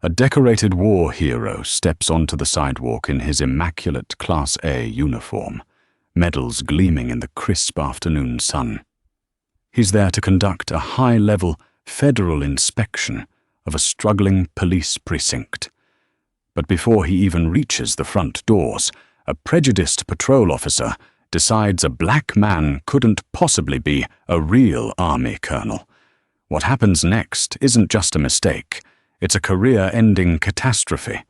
A decorated war hero steps onto the sidewalk in his immaculate Class A uniform, medals gleaming in the crisp afternoon sun. He's there to conduct a high-level federal inspection of a struggling police precinct. But before he even reaches the front doors, a prejudiced patrol officer decides a black man couldn't possibly be a real army colonel. What happens next isn't just a mistake. It's a career-ending catastrophe.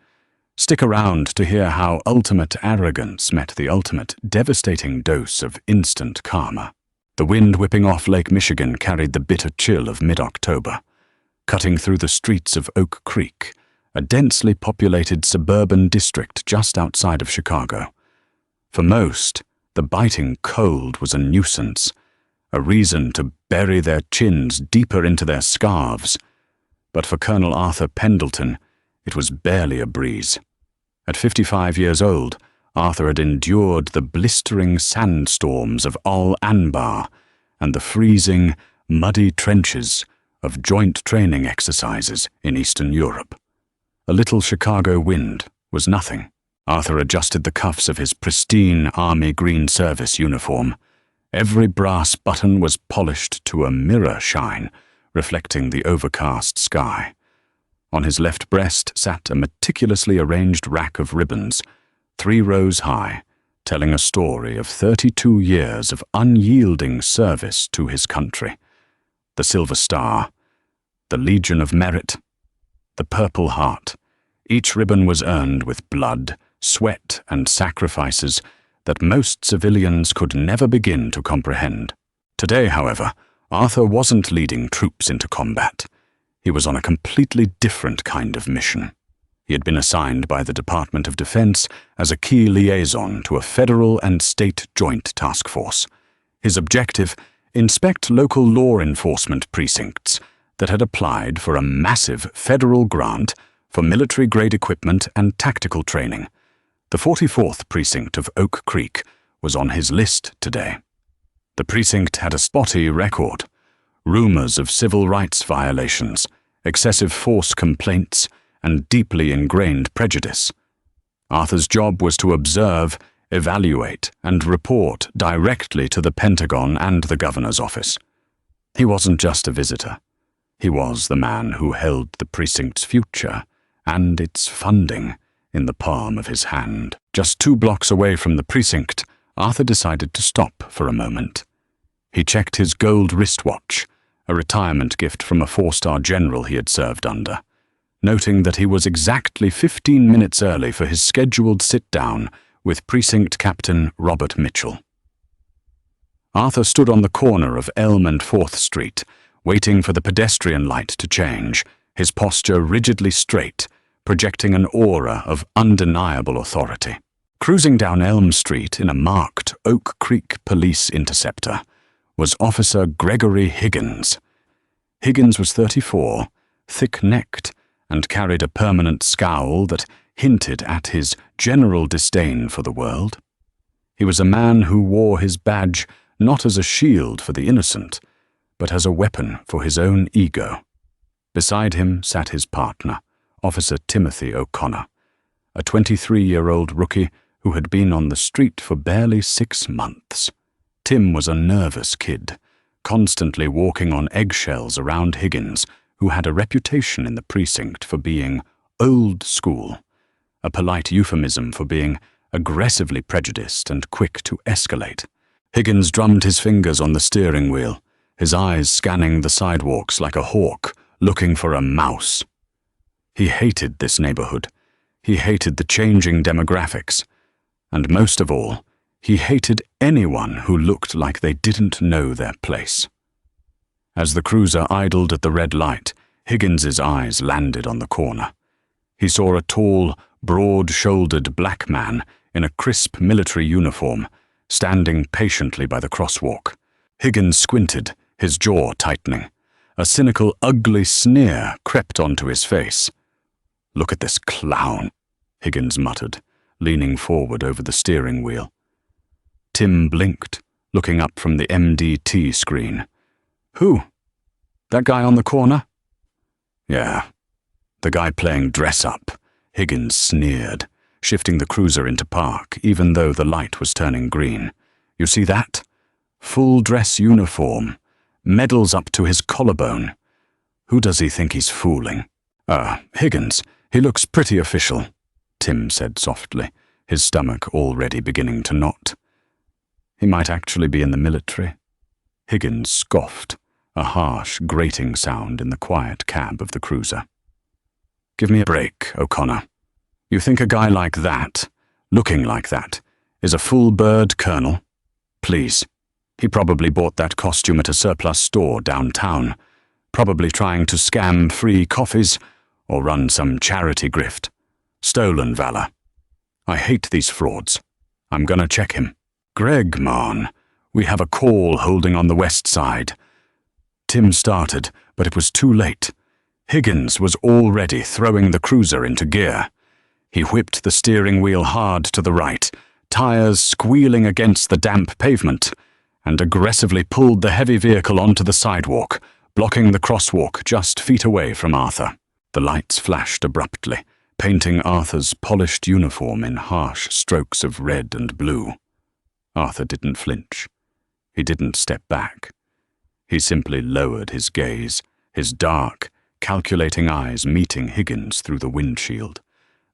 Stick around to hear how ultimate arrogance met the ultimate devastating dose of instant karma. The wind whipping off Lake Michigan carried the bitter chill of mid-October. Cutting through the streets of Oak Creek, a densely populated suburban district just outside of Chicago. For most, the biting cold was a nuisance, a reason to bury their chins deeper into their scarves. But for Colonel Arthur Pendleton, it was barely a breeze. At 55 years old, Arthur had endured the blistering sandstorms of Al Anbar and the freezing, muddy trenches of joint training exercises in Eastern Europe. A little Chicago wind was nothing. Arthur adjusted the cuffs of his pristine Army Green Service uniform. Every brass button was polished to a mirror shine, reflecting the overcast sky. On his left breast sat a meticulously arranged rack of ribbons, 3 rows high, telling a story of 32 years of unyielding service to his country. The Silver Star, the Legion of Merit, the Purple Heart. Each ribbon was earned with blood, sweat, and sacrifices that most civilians could never begin to comprehend. Today, however, Arthur wasn't leading troops into combat. He was on a completely different kind of mission. He had been assigned by the Department of Defense as a key liaison to a federal and state joint task force. His objective: inspect local law enforcement precincts that had applied for a massive federal grant for military-grade equipment and tactical training. The 44th precinct of Oak Creek was on his list today. The precinct had a spotty record: rumors of civil rights violations, excessive force complaints, and deeply ingrained prejudice. Arthur's job was to observe, evaluate, and report directly to the Pentagon and the governor's office. He wasn't just a visitor. He was the man who held the precinct's future and its funding in the palm of his hand. Just 2 blocks away from the precinct, Arthur decided to stop for a moment. He checked his gold wristwatch, a retirement gift from a 4-star general he had served under, noting that he was exactly 15 minutes early for his scheduled sit-down with Precinct Captain Robert Mitchell. Arthur stood on the corner of Elm and 4th Street, waiting for the pedestrian light to change, his posture rigidly straight, projecting an aura of undeniable authority. Cruising down Elm Street in a marked Oak Creek police interceptor was Officer Gregory Higgins. Higgins was 34, thick-necked, and carried a permanent scowl that hinted at his general disdain for the world. He was a man who wore his badge not as a shield for the innocent, but as a weapon for his own ego. Beside him sat his partner, Officer Timothy O'Connor, a 23-year-old rookie who had been on the street for barely 6 months. Tim was a nervous kid, constantly walking on eggshells around Higgins, who had a reputation in the precinct for being old school, a polite euphemism for being aggressively prejudiced and quick to escalate. Higgins drummed his fingers on the steering wheel, his eyes scanning the sidewalks like a hawk looking for a mouse. He hated this neighborhood. He hated the changing demographics. And most of all, he hated anyone who looked like they didn't know their place. As the cruiser idled at the red light, Higgins's eyes landed on the corner. He saw a tall, broad-shouldered black man in a crisp military uniform, standing patiently by the crosswalk. Higgins squinted, his jaw tightening. A cynical, ugly sneer crept onto his face. "Look at this clown," Higgins muttered, leaning forward over the steering wheel. Tim blinked, looking up from the MDT screen. "Who? That guy on the corner?" "Yeah. The guy playing dress-up, Higgins sneered, shifting the cruiser into park even though the light was turning green. You see that? Full dress uniform, medals up to his collarbone. Who does he think he's fooling? Higgins. He looks pretty official, Tim said softly, his stomach already beginning to knot. He might actually be in the military. Higgins scoffed, a harsh, grating sound in the quiet cab of the cruiser. Give me a break, O'Connor. You think a guy like that, looking like that, is a full-bird colonel? Please. He probably bought that costume at a surplus store downtown, probably trying to scam free coffees or run some charity grift. Stolen valor. I hate these frauds. I'm gonna check him. Greg, man, we have a call holding on the west side. Tim started, but it was too late. Higgins was already throwing the cruiser into gear. He whipped the steering wheel hard to the right, tires squealing against the damp pavement, and aggressively pulled the heavy vehicle onto the sidewalk, blocking the crosswalk just feet away from Arthur. The lights flashed abruptly, painting Arthur's polished uniform in harsh strokes of red and blue. Arthur didn't flinch. He didn't step back. He simply lowered his gaze, his dark, calculating eyes meeting Higgins through the windshield.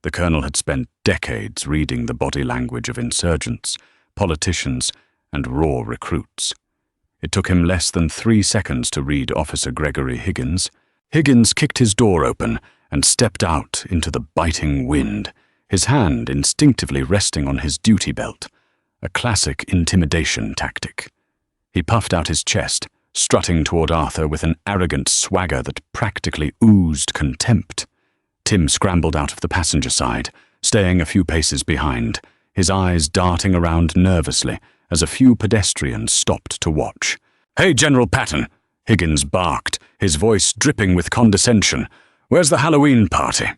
The colonel had spent decades reading the body language of insurgents, politicians, and raw recruits. It took him less than 3 seconds to read Officer Gregory Higgins. Higgins kicked his door open and stepped out into the biting wind, his hand instinctively resting on his duty belt, a classic intimidation tactic. He puffed out his chest, strutting toward Arthur with an arrogant swagger that practically oozed contempt. Tim scrambled out of the passenger side, staying a few paces behind, his eyes darting around nervously as a few pedestrians stopped to watch. "Hey, General Patton," Higgins barked, his voice dripping with condescension. "Where's the Halloween party?"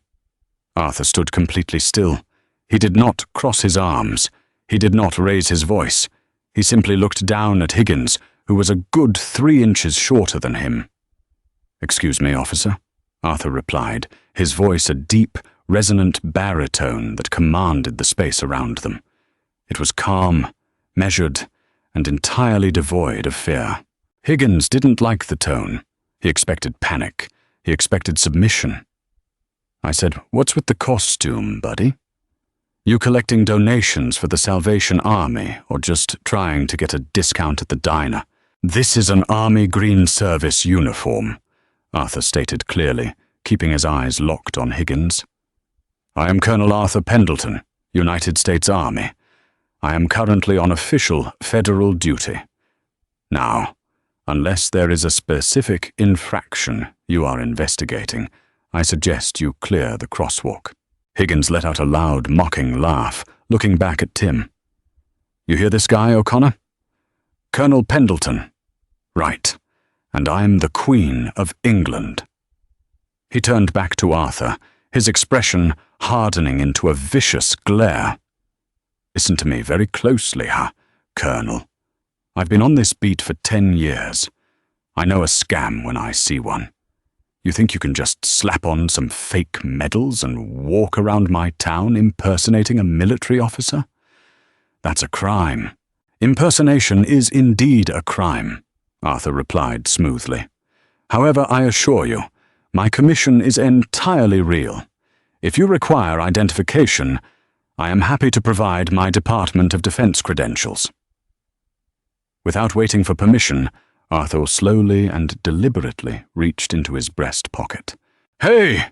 Arthur stood completely still. He did not cross his arms. He did not raise his voice. He simply looked down at Higgins, who was a good 3 inches shorter than him. "Excuse me, officer," Arthur replied, his voice a deep, resonant baritone that commanded the space around them. It was calm, measured, and entirely devoid of fear. Higgins didn't like the tone. He expected panic. He expected submission. I said, "What's with the costume, buddy? You collecting donations for the Salvation Army or just trying to get a discount at the diner?" "This is an Army Green Service uniform," Arthur stated clearly, keeping his eyes locked on Higgins. "I am Colonel Arthur Pendleton, United States Army. I am currently on official federal duty. Now, unless there is a specific infraction you are investigating, I suggest you clear the crosswalk." Higgins let out a loud, mocking laugh, looking back at Tim. "You hear this guy, O'Connor? Colonel Pendleton. Right. And I'm the Queen of England." He turned back to Arthur, his expression hardening into a vicious glare. "Listen to me very closely, Colonel. I've been on this beat for 10 years. I know a scam when I see one. You think you can just slap on some fake medals and walk around my town impersonating a military officer? That's a crime. Impersonation is indeed a crime," Arthur replied smoothly. "However, I assure you, my commission is entirely real. If you require identification, I am happy to provide my Department of Defense credentials." Without waiting for permission, Arthur slowly and deliberately reached into his breast pocket. "Hey!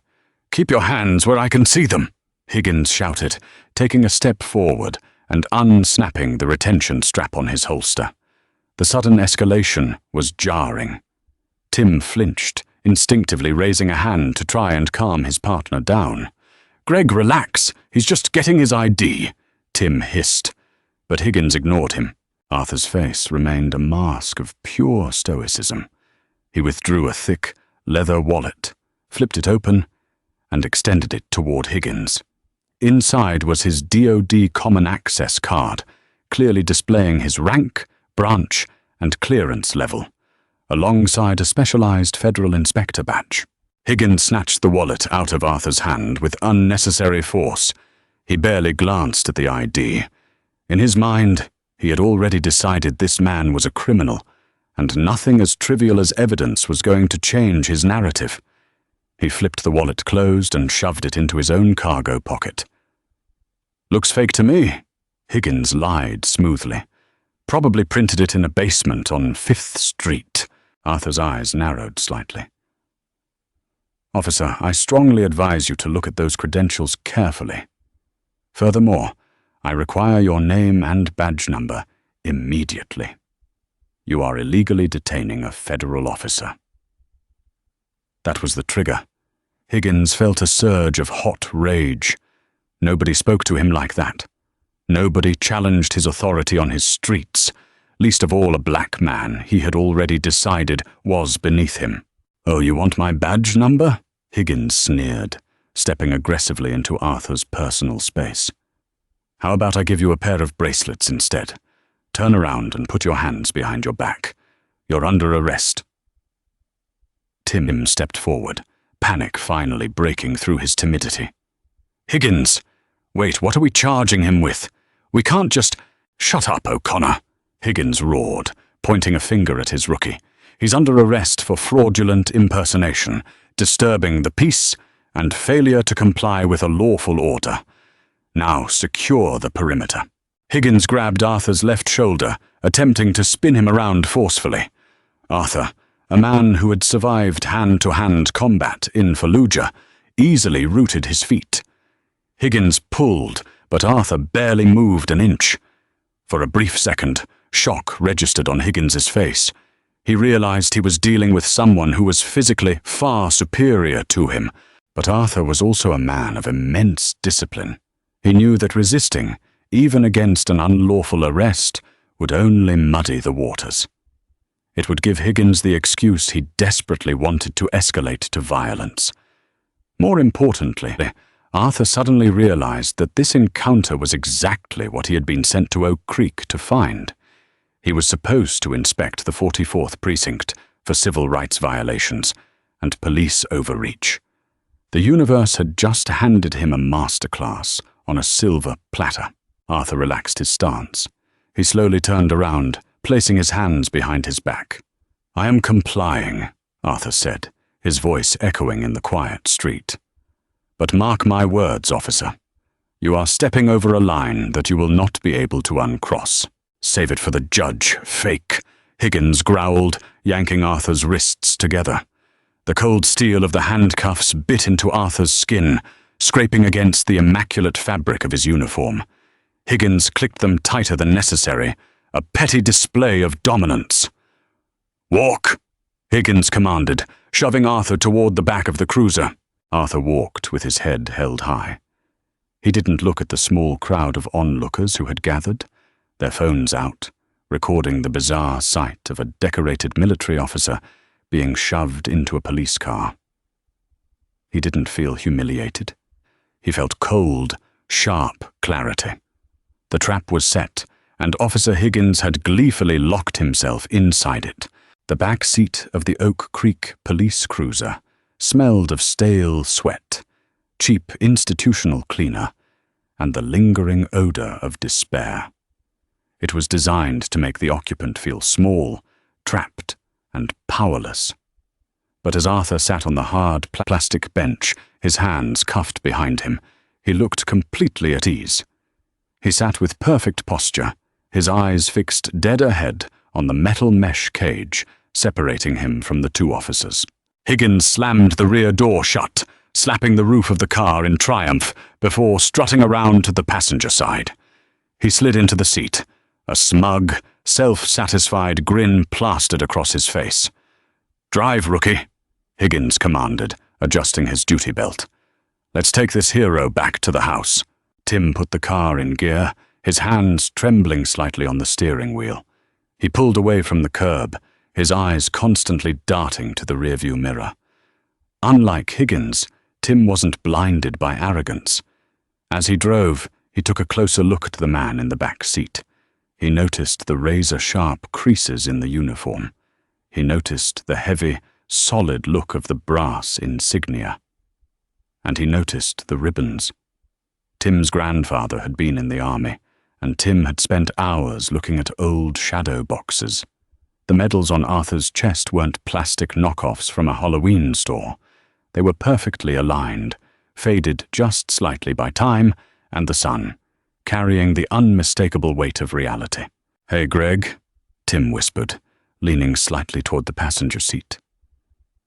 Keep your hands where I can see them," Higgins shouted, taking a step forward and unsnapping the retention strap on his holster. The sudden escalation was jarring. Tim flinched, instinctively raising a hand to try and calm his partner down. "Greg, relax. He's just getting his ID," Tim hissed. But Higgins ignored him. Arthur's face remained a mask of pure stoicism. He withdrew a thick, leather wallet, flipped it open, and extended it toward Higgins. Inside was his DoD Common Access card, clearly displaying his rank, branch, and clearance level, alongside a specialized federal inspector badge. Higgins snatched the wallet out of Arthur's hand with unnecessary force. He barely glanced at the ID. In his mind, he had already decided this man was a criminal, and nothing as trivial as evidence was going to change his narrative. He flipped the wallet closed and shoved it into his own cargo pocket. "Looks fake to me," Higgins lied smoothly. "Probably printed it in a basement on 5th Street. Arthur's eyes narrowed slightly. "Officer, I strongly advise you to look at those credentials carefully. Furthermore, I require your name and badge number immediately. You are illegally detaining a federal officer." That was the trigger. Higgins felt a surge of hot rage. Nobody spoke to him like that. Nobody challenged his authority on his streets, least of all a black man he had already decided was beneath him. "Oh, you want my badge number?" Higgins sneered, stepping aggressively into Arthur's personal space. "How about I give you a pair of bracelets instead? Turn around and put your hands behind your back. You're under arrest." Tim stepped forward, panic finally breaking through his timidity. "Higgins! Wait, what are we charging him with? We can't just—" "Shut up, O'Connor!" Higgins roared, pointing a finger at his rookie. "He's under arrest for fraudulent impersonation, disturbing the peace, and failure to comply with a lawful order. Now secure the perimeter." Higgins grabbed Arthur's left shoulder, attempting to spin him around forcefully. Arthur, a man who had survived hand-to-hand combat in Fallujah, easily rooted his feet. Higgins pulled, but Arthur barely moved an inch. For a brief second, shock registered on Higgins's face. He realized he was dealing with someone who was physically far superior to him, but Arthur was also a man of immense discipline. He knew that resisting, even against an unlawful arrest, would only muddy the waters. It would give Higgins the excuse he desperately wanted to escalate to violence. More importantly, Arthur suddenly realized that this encounter was exactly what he had been sent to Oak Creek to find. He was supposed to inspect the 44th Precinct for civil rights violations and police overreach. The universe had just handed him a masterclass on a silver platter. Arthur relaxed his stance. He slowly turned around, placing his hands behind his back. "I am complying," Arthur said, his voice echoing in the quiet street. "But mark my words, officer. You are stepping over a line that you will not be able to uncross." "Save it for the judge, fake," Higgins growled, yanking Arthur's wrists together. The cold steel of the handcuffs bit into Arthur's skin, scraping against the immaculate fabric of his uniform. Higgins clicked them tighter than necessary, a petty display of dominance. "Walk," Higgins commanded, shoving Arthur toward the back of the cruiser. Arthur walked with his head held high. He didn't look at the small crowd of onlookers who had gathered, their phones out, recording the bizarre sight of a decorated military officer being shoved into a police car. He didn't feel humiliated. He felt cold, sharp clarity. The trap was set, and Officer Higgins had gleefully locked himself inside it. The back seat of the Oak Creek police cruiser smelled of stale sweat, cheap institutional cleaner, and the lingering odor of despair. It was designed to make the occupant feel small, trapped, and powerless. But as Arthur sat on the hard plastic bench, his hands cuffed behind him, he looked completely at ease. He sat with perfect posture, his eyes fixed dead ahead on the metal mesh cage separating him from the two officers. Higgins slammed the rear door shut, slapping the roof of the car in triumph before strutting around to the passenger side. He slid into the seat, a smug, self-satisfied grin plastered across his face. "Drive, rookie," Higgins commanded, adjusting his duty belt. "Let's take this hero back to the house." Tim put the car in gear, his hands trembling slightly on the steering wheel. He pulled away from the curb, his eyes constantly darting to the rearview mirror. Unlike Higgins, Tim wasn't blinded by arrogance. As he drove, he took a closer look at the man in the back seat. He noticed the razor-sharp creases in the uniform. He noticed the heavy, solid look of the brass insignia. And he noticed the ribbons. Tim's grandfather had been in the army, and Tim had spent hours looking at old shadow boxes. The medals on Arthur's chest weren't plastic knockoffs from a Halloween store. They were perfectly aligned, faded just slightly by time and the sun, carrying the unmistakable weight of reality. "Hey, Greg," Tim whispered, leaning slightly toward the passenger seat.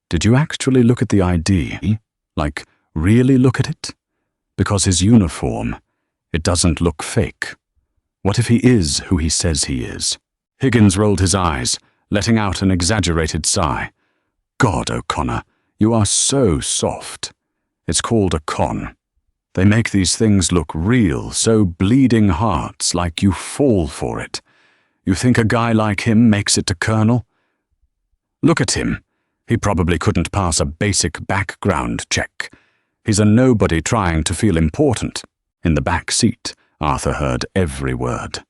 "Did you actually look at the ID? Like, really look at it? Because his uniform, it doesn't look fake. What if he is who he says he is?" Higgins rolled his eyes, letting out an exaggerated sigh. "God, O'Connor, you are so soft. It's called a con. They make these things look real, so bleeding hearts, like you fall for it. You think a guy like him makes it to colonel? Look at him. He probably couldn't pass a basic background check. He's a nobody trying to feel important." In the back seat, Arthur heard every word.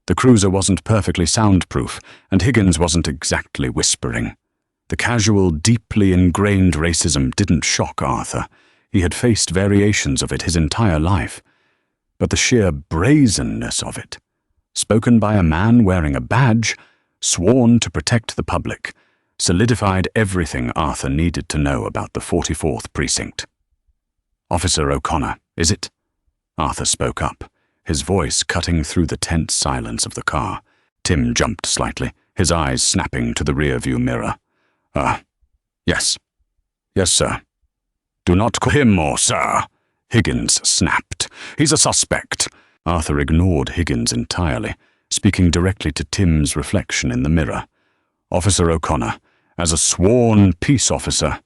The cruiser wasn't perfectly soundproof, and Higgins wasn't exactly whispering. The casual, deeply ingrained racism didn't shock Arthur. He had faced variations of it his entire life. But the sheer brazenness of it, spoken by a man wearing a badge, sworn to protect the public, solidified everything Arthur needed to know about the 44th Precinct. "Officer O'Connor, is it?" Arthur spoke up, his voice cutting through the tense silence of the car. Tim jumped slightly, his eyes snapping to the rearview mirror. Yes. Yes, sir." "Do not call him more, sir," Higgins snapped. "He's a suspect." Arthur ignored Higgins entirely, speaking directly to Tim's reflection in the mirror. "Officer O'Connor, as a sworn peace officer,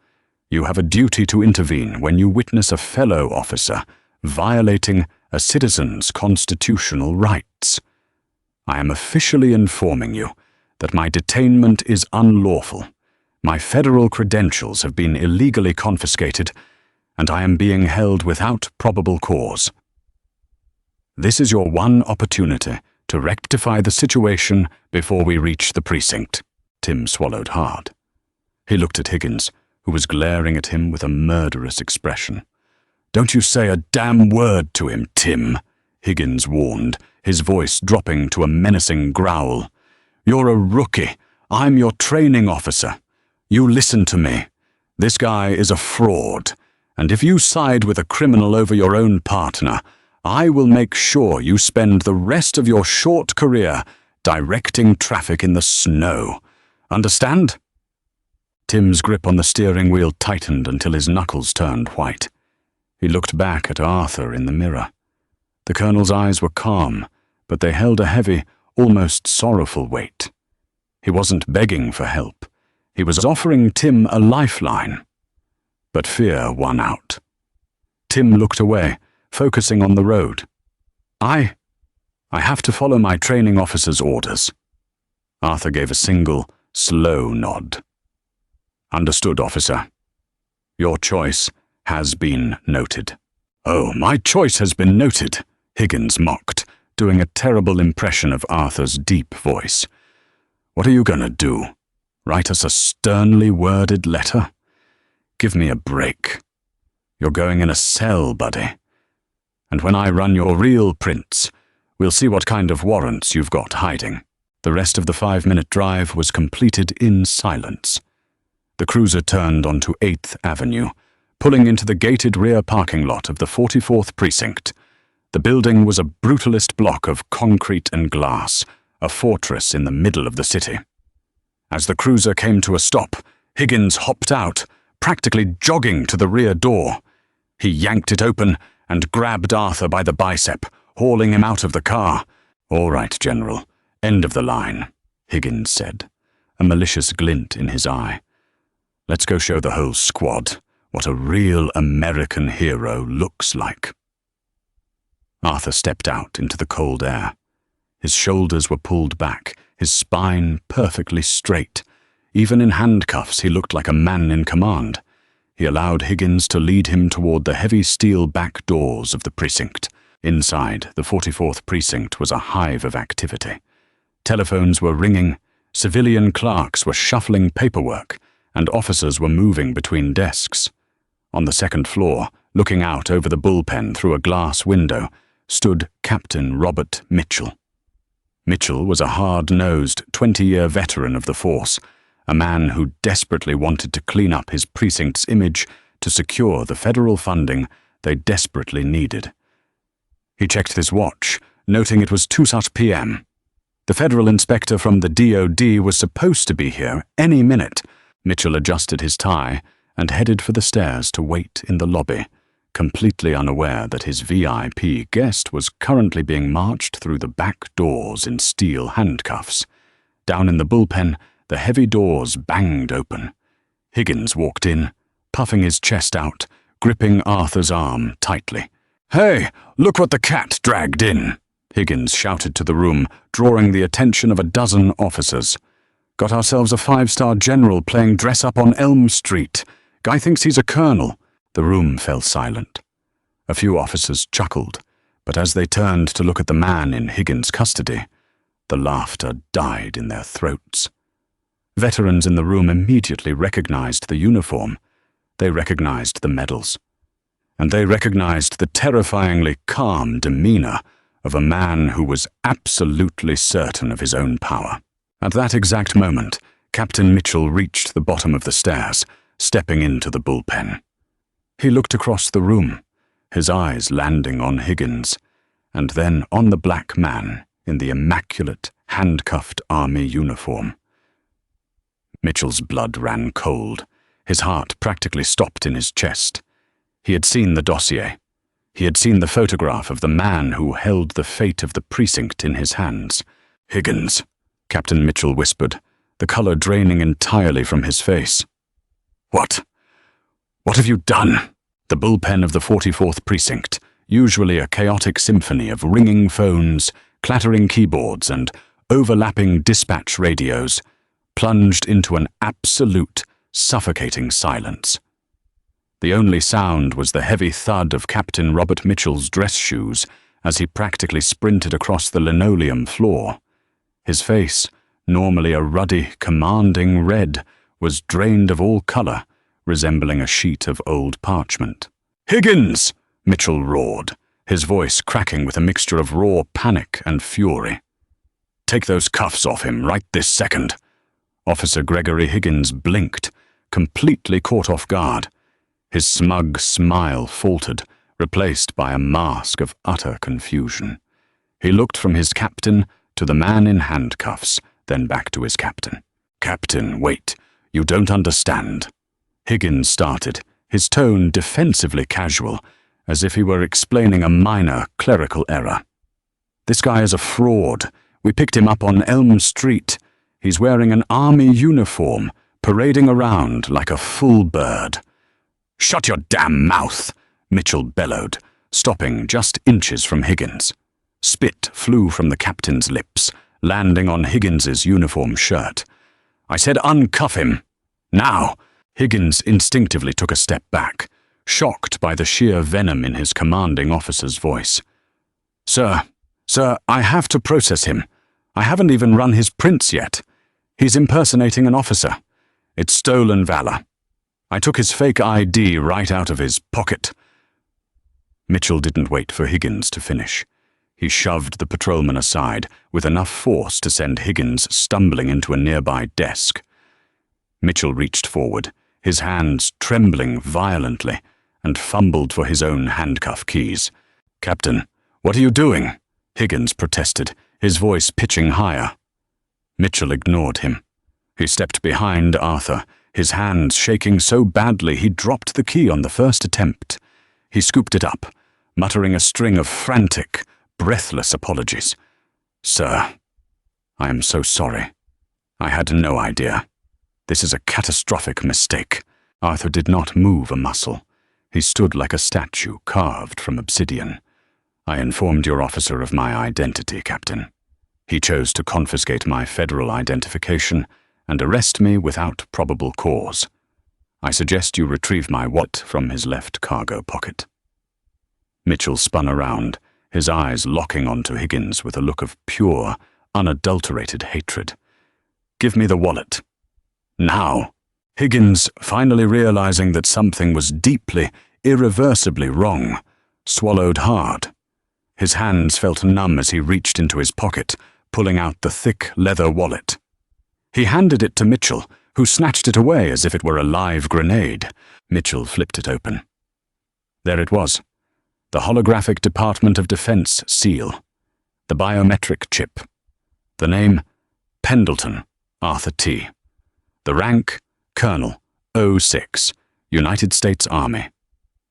you have a duty to intervene when you witness a fellow officer violating a citizen's constitutional rights. I am officially informing you that my detainment is unlawful. My federal credentials have been illegally confiscated, and I am being held without probable cause. This is your one opportunity to rectify the situation before we reach the precinct." Tim swallowed hard. He looked at Higgins, who was glaring at him with a murderous expression. "Don't you say a damn word to him, Tim," Higgins warned, his voice dropping to a menacing growl. "You're a rookie. I'm your training officer. You listen to me. This guy is a fraud, and if you side with a criminal over your own partner, I will make sure you spend the rest of your short career directing traffic in the snow. Understand?" Tim's grip on the steering wheel tightened until his knuckles turned white. He looked back at Arthur in the mirror. The colonel's eyes were calm, but they held a heavy, almost sorrowful weight. He wasn't begging for help. He was offering Tim a lifeline. But fear won out. Tim looked away, focusing on the road. I have to follow my training officer's orders." Arthur gave a single, slow nod. "Understood, officer. Your choice has been noted." "Oh, my choice has been noted," Higgins mocked, doing a terrible impression of Arthur's deep voice. "What are you gonna do? Write us a sternly worded letter? Give me a break. You're going in a cell, buddy. And when I run your real prints, we'll see what kind of warrants you've got hiding." The rest of the 5-minute drive was completed in silence. The cruiser turned onto 8th Avenue, pulling into the gated rear parking lot of the 44th Precinct. The building was a brutalist block of concrete and glass, a fortress in the middle of the city. As the cruiser came to a stop, Higgins hopped out, practically jogging to the rear door. He yanked it open and grabbed Arthur by the bicep, hauling him out of the car. "All right, General. End of the line," Higgins said, a malicious glint in his eye. "Let's go show the whole squad what a real American hero looks like." Arthur stepped out into the cold air. His shoulders were pulled back, his spine perfectly straight. Even in handcuffs, he looked like a man in command. He allowed Higgins to lead him toward the heavy steel back doors of the precinct. Inside, the 44th Precinct was a hive of activity. Telephones were ringing, civilian clerks were shuffling paperwork, and officers were moving between desks. On the second floor, looking out over the bullpen through a glass window, stood Captain Robert Mitchell. Mitchell was a hard-nosed, 20-year veteran of the force, a man who desperately wanted to clean up his precinct's image to secure the federal funding they desperately needed. He checked his watch, noting it was 2:00 p.m. The federal inspector from the DOD was supposed to be here any minute. Mitchell adjusted his tie and headed for the stairs to wait in the lobby, completely unaware that his VIP guest was currently being marched through the back doors in steel handcuffs. Down in the bullpen, the heavy doors banged open. Higgins walked in, puffing his chest out, gripping Arthur's arm tightly. "Hey, look what the cat dragged in!" Higgins shouted to the room, drawing the attention of a dozen officers. "Got ourselves a 5-star general playing dress-up on Elm Street. Guy thinks he's a colonel." The room fell silent. A few officers chuckled, but as they turned to look at the man in Higgins' custody, the laughter died in their throats. Veterans in the room immediately recognized the uniform. They recognized the medals. And they recognized the terrifyingly calm demeanor of a man who was absolutely certain of his own power. At that exact moment, Captain Mitchell reached the bottom of the stairs, stepping into the bullpen. He looked across the room, his eyes landing on Higgins, and then on the black man in the immaculate, handcuffed army uniform. Mitchell's blood ran cold. His heart practically stopped in his chest. He had seen the dossier. He had seen the photograph of the man who held the fate of the precinct in his hands. "Higgins," Captain Mitchell whispered, the color draining entirely from his face. What have you done?" The bullpen of the 44th Precinct, usually a chaotic symphony of ringing phones, clattering keyboards, and overlapping dispatch radios, plunged into an absolute, suffocating silence. The only sound was the heavy thud of Captain Robert Mitchell's dress shoes as he practically sprinted across the linoleum floor. His face, normally a ruddy, commanding red, was drained of all color, resembling a sheet of old parchment. "Higgins!" Mitchell roared, his voice cracking with a mixture of raw panic and fury. "Take those cuffs off him right this second." Officer Gregory Higgins blinked, completely caught off guard. His smug smile faltered, replaced by a mask of utter confusion. He looked from his captain to the man in handcuffs, then back to his captain. "Captain, wait. You don't understand." Higgins started, his tone defensively casual, as if he were explaining a minor clerical error. "This guy is a fraud. We picked him up on Elm Street. He's wearing an army uniform, parading around like a full bird." "Shut your damn mouth!" Mitchell bellowed, stopping just inches from Higgins. Spit flew from the captain's lips, landing on Higgins's uniform shirt. "I said uncuff him. Now!" Higgins instinctively took a step back, shocked by the sheer venom in his commanding officer's voice. Sir, I have to process him. I haven't even run his prints yet. He's impersonating an officer. It's stolen valor. I took his fake ID right out of his pocket." Mitchell didn't wait for Higgins to finish. He shoved the patrolman aside with enough force to send Higgins stumbling into a nearby desk. Mitchell reached forward, his hands trembling violently, and fumbled for his own handcuff keys. "Captain, what are you doing?" Higgins protested, his voice pitching higher. Mitchell ignored him. He stepped behind Arthur, his hands shaking so badly he dropped the key on the first attempt. He scooped it up, muttering a string of frantic, breathless apologies. "Sir, I am so sorry. I had no idea. This is a catastrophic mistake." Arthur did not move a muscle. He stood like a statue carved from obsidian. "I informed your officer of my identity, Captain. He chose to confiscate my federal identification and arrest me without probable cause. I suggest you retrieve my wallet from his left cargo pocket." Mitchell spun around, his eyes locking onto Higgins with a look of pure, unadulterated hatred. "Give me the wallet. Now!" Higgins, finally realizing that something was deeply, irreversibly wrong, swallowed hard. His hands felt numb as he reached into his pocket, pulling out the thick leather wallet. He handed it to Mitchell, who snatched it away as if it were a live grenade. Mitchell flipped it open. There it was, the holographic Department of Defense seal, the biometric chip. The name, Pendleton, Arthur T. The rank, Colonel, 06, United States Army.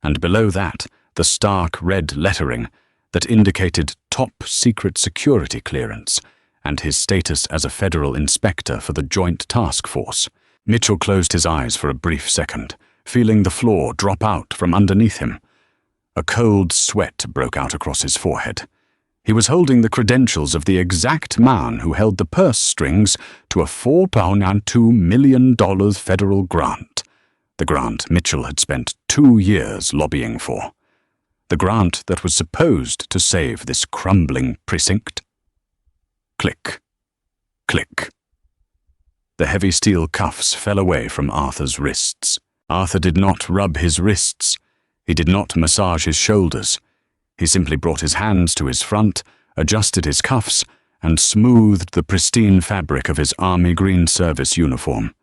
And below that, the stark red lettering that indicated top secret security clearance and his status as a federal inspector for the Joint Task Force. Mitchell closed his eyes for a brief second, feeling the floor drop out from underneath him. A cold sweat broke out across his forehead. He was holding the credentials of the exact man who held the purse strings to a $4.2 million federal grant. The grant Mitchell had spent 2 years lobbying for. The grant that was supposed to save this crumbling precinct. Click. Click. The heavy steel cuffs fell away from Arthur's wrists. Arthur did not rub his wrists. He did not massage his shoulders. He simply brought his hands to his front, adjusted his cuffs, and smoothed the pristine fabric of his Army Green Service uniform.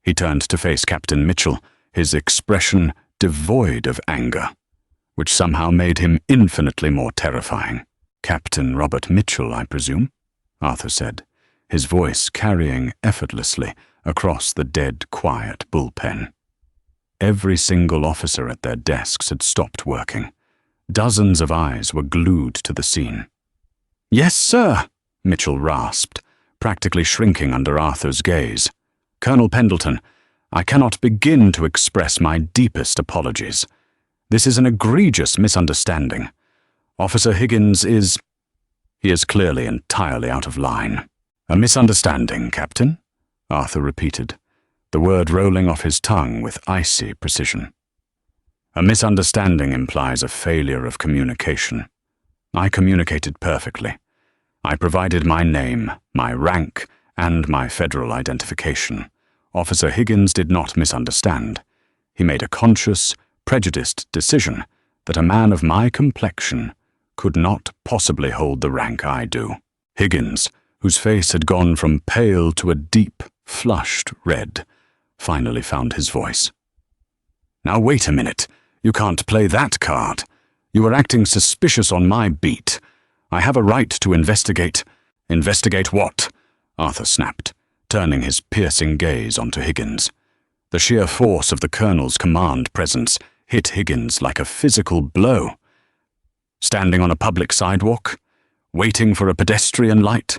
He turned to face Captain Mitchell, his expression devoid of anger, which somehow made him infinitely more terrifying. "Captain Robert Mitchell, I presume?" Arthur said, his voice carrying effortlessly across the dead quiet bullpen. Every single officer at their desks had stopped working. Dozens of eyes were glued to the scene. "Yes, sir," Mitchell rasped, practically shrinking under Arthur's gaze. "Colonel Pendleton, I cannot begin to express my deepest apologies. This is an egregious misunderstanding. Officer Higgins is... he is clearly entirely out of line." "A misunderstanding, Captain?" Arthur repeated, the word rolling off his tongue with icy precision. "A misunderstanding implies a failure of communication. I communicated perfectly. I provided my name, my rank, and my federal identification. Officer Higgins did not misunderstand. He made a conscious, prejudiced decision that a man of my complexion could not possibly hold the rank I do." Higgins, whose face had gone from pale to a deep, flushed red, finally found his voice. "Now wait a minute. You can't play that card. You are acting suspicious on my beat. I have a right to investigate." "Investigate what?" Arthur snapped, turning his piercing gaze onto Higgins. The sheer force of the Colonel's command presence hit Higgins like a physical blow. "Standing on a public sidewalk? Waiting for a pedestrian light?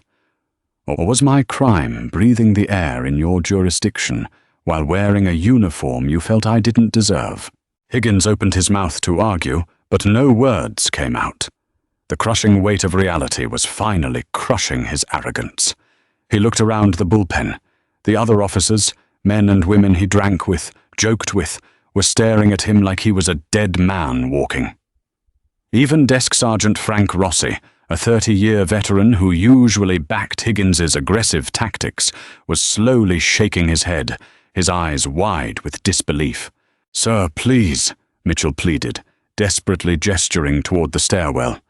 Or was my crime breathing the air in your jurisdiction while wearing a uniform you felt I didn't deserve?" Higgins opened his mouth to argue, but no words came out. The crushing weight of reality was finally crushing his arrogance. He looked around the bullpen. The other officers, men and women he drank with, joked with, were staring at him like he was a dead man walking. Even Desk Sergeant Frank Rossi, a 30-year veteran who usually backed Higgins's aggressive tactics, was slowly shaking his head, his eyes wide with disbelief. "Sir, please," Mitchell pleaded, desperately gesturing toward the stairwell.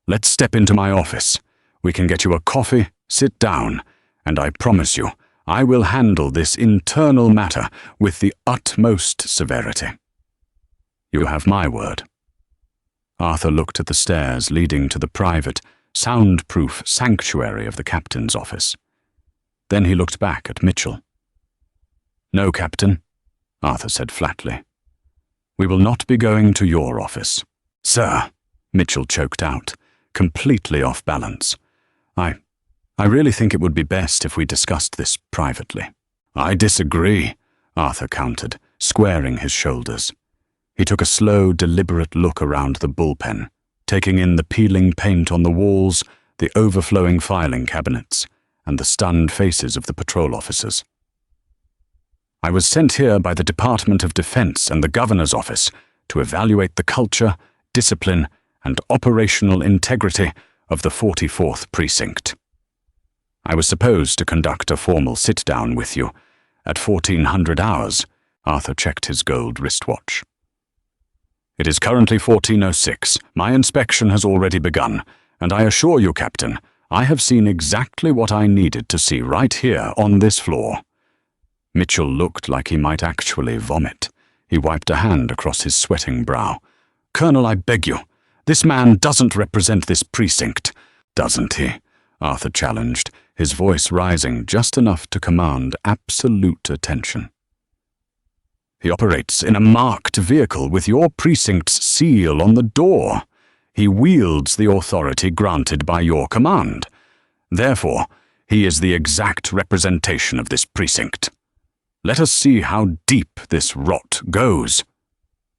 "Let's step into my office. We can get you a coffee, sit down, and I promise you, I will handle this internal matter with the utmost severity." "You have my word." Arthur looked at the stairs leading to the private, soundproof sanctuary of the captain's office. Then he looked back at Mitchell. "No, Captain," Arthur said flatly. "We will not be going to your office." "Sir," Mitchell choked out, completely off balance. I really think it would be best if we discussed this privately." "I disagree," Arthur countered, squaring his shoulders. He took a slow, deliberate look around the bullpen, taking in the peeling paint on the walls, the overflowing filing cabinets, and the stunned faces of the patrol officers. "I was sent here by the Department of Defense and the Governor's office to evaluate the culture, discipline, and operational integrity of the 44th Precinct. I was supposed to conduct a formal sit-down with you, At 1400 hours, Arthur checked his gold wristwatch. It is currently 1406. My inspection has already begun, and I assure you, Captain, I have seen exactly what I needed to see right here on this floor. Mitchell looked like he might actually vomit. He wiped a hand across his sweating brow. Colonel, I beg you, this man doesn't represent this precinct, doesn't he? Arthur challenged, his voice rising just enough to command absolute attention. He operates in a marked vehicle with your precinct's seal on the door. He wields the authority granted by your command. Therefore, he is the exact representation of this precinct. Let us see how deep this rot goes.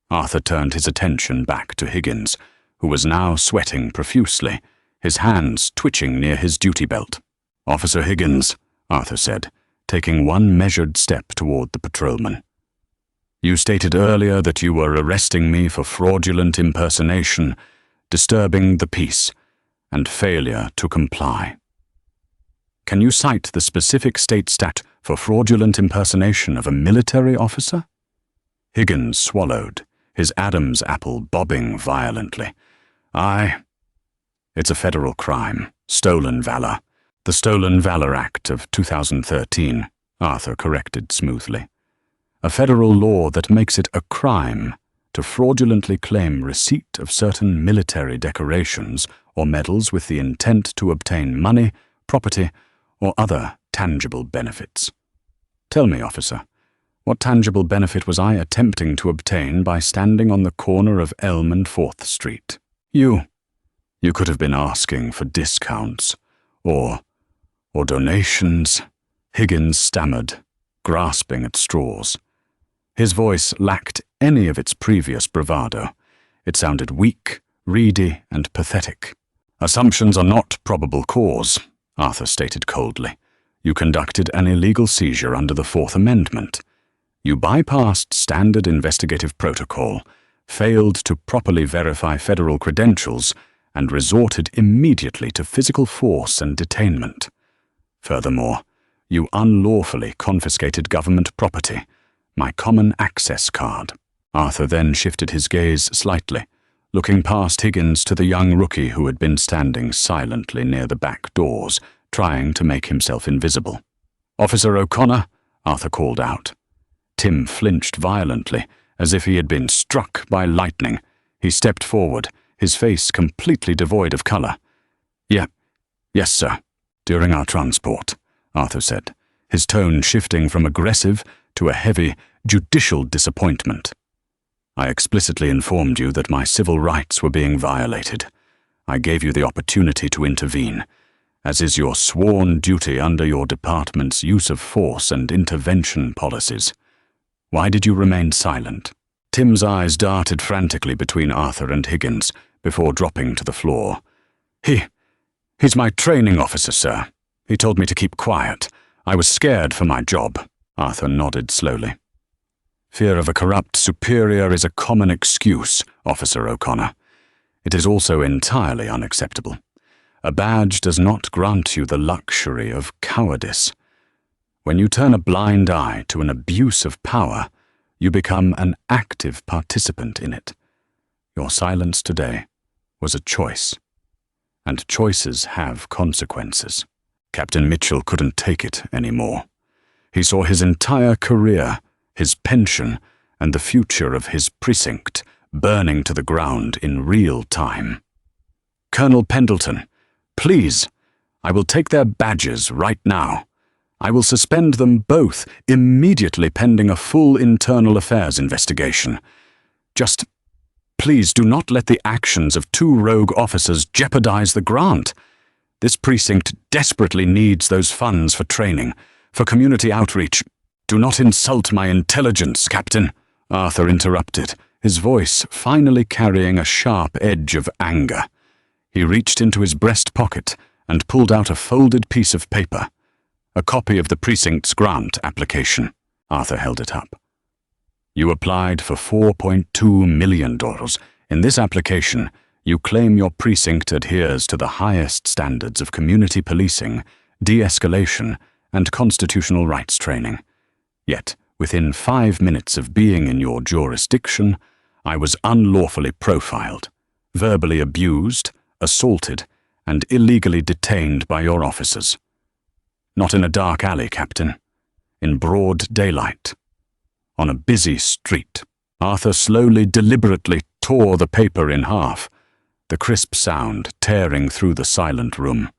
Arthur turned his attention back to Higgins, who was now sweating profusely, his hands twitching near his duty belt. Officer Higgins, Arthur said, taking one measured step toward the patrolman. You stated earlier that you were arresting me for fraudulent impersonation, disturbing the peace, and failure to comply. Can you cite the specific state stat for fraudulent impersonation of a military officer? Higgins swallowed, his Adam's apple bobbing violently. It's a federal crime, stolen valor. The Stolen Valor Act of 2013, Arthur corrected smoothly. A federal law that makes it a crime to fraudulently claim receipt of certain military decorations or medals with the intent to obtain money, property, or other tangible benefits. Tell me, officer, what tangible benefit was I attempting to obtain by standing on the corner of Elm and 4th Street? You could have been asking for discounts, or donations, Higgins stammered, grasping at straws. His voice lacked any of its previous bravado. It sounded weak, reedy, and pathetic. Assumptions are not probable cause, Arthur stated coldly. You conducted an illegal seizure under the 4th Amendment. You bypassed standard investigative protocol, failed to properly verify federal credentials, and resorted immediately to physical force and detainment. Furthermore, you unlawfully confiscated government property, my common access card. Arthur then shifted his gaze slightly, looking past Higgins to the young rookie who had been standing silently near the back doors, trying to make himself invisible. Officer O'Connor, Arthur called out. Tim flinched violently, as if he had been struck by lightning. He stepped forward, his face completely devoid of color. Yes, sir. During our transport, Arthur said, his tone shifting from aggressive to a heavy, judicial disappointment. I explicitly informed you that my civil rights were being violated. I gave you the opportunity to intervene, as is your sworn duty under your department's use of force and intervention policies. Why did you remain silent? Tim's eyes darted frantically between Arthur and Higgins before dropping to the floor. He's my training officer, sir. He told me to keep quiet. I was scared for my job. Arthur nodded slowly. Fear of a corrupt superior is a common excuse, Officer O'Connor. It is also entirely unacceptable. A badge does not grant you the luxury of cowardice. When you turn a blind eye to an abuse of power, you become an active participant in it. Your silence today was a choice, and choices have consequences. Captain Mitchell couldn't take it anymore. He saw his entire career, his pension, and the future of his precinct burning to the ground in real time. Colonel Pendleton, please, I will take their badges right now. I will suspend them both immediately pending a full internal affairs investigation. Just, please do not let the actions of 2 rogue officers jeopardize the grant. This precinct desperately needs those funds for training, for community outreach. Do not insult my intelligence, Captain, Arthur interrupted, his voice finally carrying a sharp edge of anger. He reached into his breast pocket and pulled out a folded piece of paper. A copy of the precinct's grant application. Arthur held it up. You applied for $4.2 million. In this application, you claim your precinct adheres to the highest standards of community policing, de-escalation, and constitutional rights training. Yet, within 5 minutes of being in your jurisdiction, I was unlawfully profiled, verbally abused, assaulted, and illegally detained by your officers. Not in a dark alley, Captain. In broad daylight. On a busy street. Arthur slowly, deliberately tore the paper in half, the crisp sound tearing through the silent room.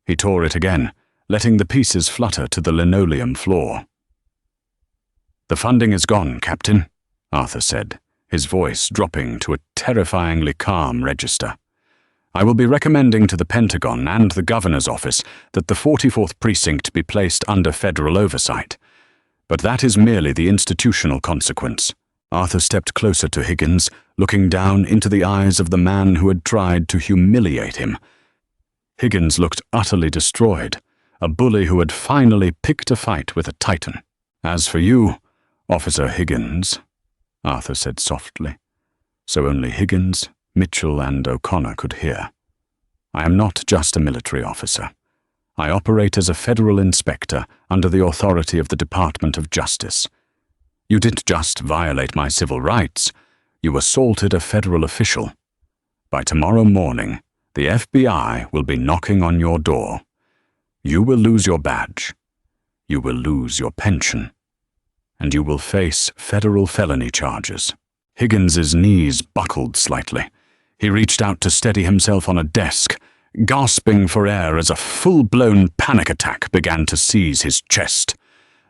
He tore it again, letting the pieces flutter to the linoleum floor. "The funding is gone, Captain," Arthur said, his voice dropping to a terrifyingly calm register. "I will be recommending to the Pentagon and the Governor's office that the 44th Precinct be placed under federal oversight. But that is merely the institutional consequence." Arthur stepped closer to Higgins, looking down into the eyes of the man who had tried to humiliate him. Higgins looked utterly destroyed, a bully who had finally picked a fight with a titan. "As for you, Officer Higgins," Arthur said softly, so only Higgins, Mitchell, and O'Connor could hear, "I am not just a military officer. I operate as a federal inspector under the authority of the Department of Justice. You didn't just violate my civil rights, you assaulted a federal official. By tomorrow morning, the FBI will be knocking on your door. You will lose your badge. You will lose your pension. And you will face federal felony charges." Higgins's knees buckled slightly. He reached out to steady himself on a desk, gasping for air as a full-blown panic attack began to seize his chest.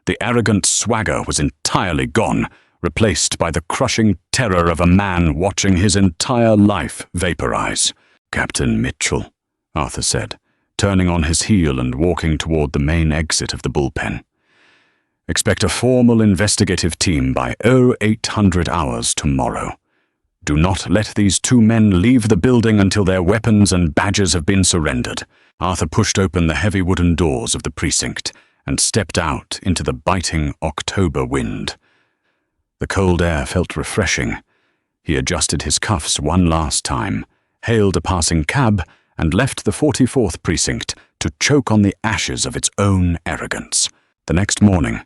The arrogant swagger was entirely gone, replaced by the crushing terror of a man watching his entire life vaporize. "Captain Mitchell," Arthur said, turning on his heel and walking toward the main exit of the bullpen. "Expect a formal investigative team by 0800 hours tomorrow. Do not let these two men leave the building until their weapons and badges have been surrendered." Arthur pushed open the heavy wooden doors of the precinct and stepped out into the biting October wind. The cold air felt refreshing. He adjusted his cuffs one last time, hailed a passing cab, and left the 44th Precinct to choke on the ashes of its own arrogance. The next morning,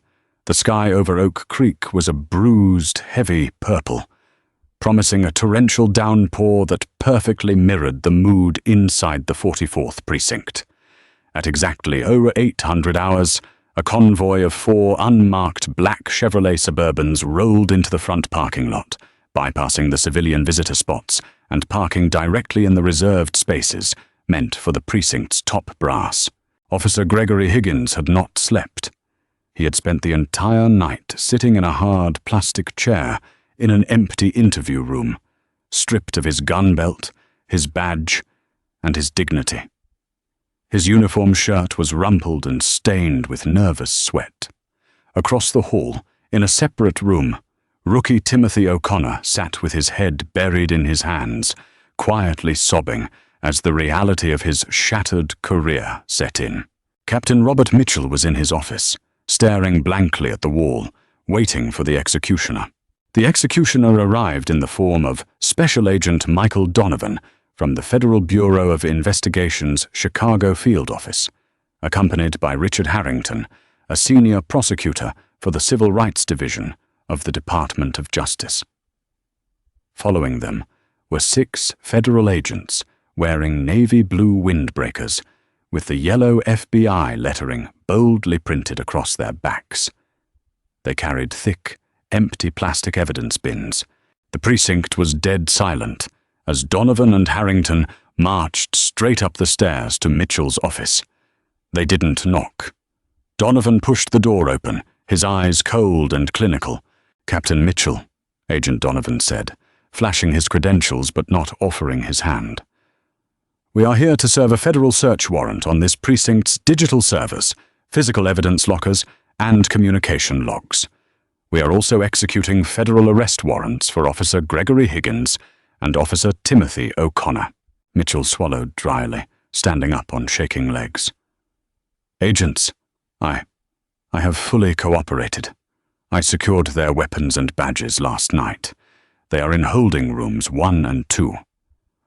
the sky over Oak Creek was a bruised, heavy purple, promising a torrential downpour that perfectly mirrored the mood inside the 44th Precinct. At exactly 0800 hours, a convoy of 4 unmarked black Chevrolet Suburbans rolled into the front parking lot, bypassing the civilian visitor spots and parking directly in the reserved spaces meant for the precinct's top brass. Officer Gregory Higgins had not slept. He had spent the entire night sitting in a hard plastic chair in an empty interview room, stripped of his gun belt, his badge, and his dignity. His uniform shirt was rumpled and stained with nervous sweat. Across the hall, in a separate room, rookie Timothy O'Connor sat with his head buried in his hands, quietly sobbing as the reality of his shattered career set in. Captain Robert Mitchell was in his office, staring blankly at the wall, waiting for the executioner. The executioner arrived in the form of Special Agent Michael Donovan from the Federal Bureau of Investigation's Chicago field office, accompanied by Richard Harrington, a senior prosecutor for the Civil Rights Division of the Department of Justice. Following them were 6 federal agents wearing navy blue windbreakers with the yellow FBI lettering boldly printed across their backs. They carried thick, empty plastic evidence bins. The precinct was dead silent as Donovan and Harrington marched straight up the stairs to Mitchell's office. They didn't knock. Donovan pushed the door open, his eyes cold and clinical. "Captain Mitchell," Agent Donovan said, flashing his credentials but not offering his hand. "We are here to serve a federal search warrant on this precinct's digital servers, physical evidence lockers, and communication logs. We are also executing federal arrest warrants for Officer Gregory Higgins and Officer Timothy O'Connor." Mitchell swallowed dryly, standing up on shaking legs. "Agents, I have fully cooperated. I secured their weapons and badges last night. They are in holding rooms 1 and 2.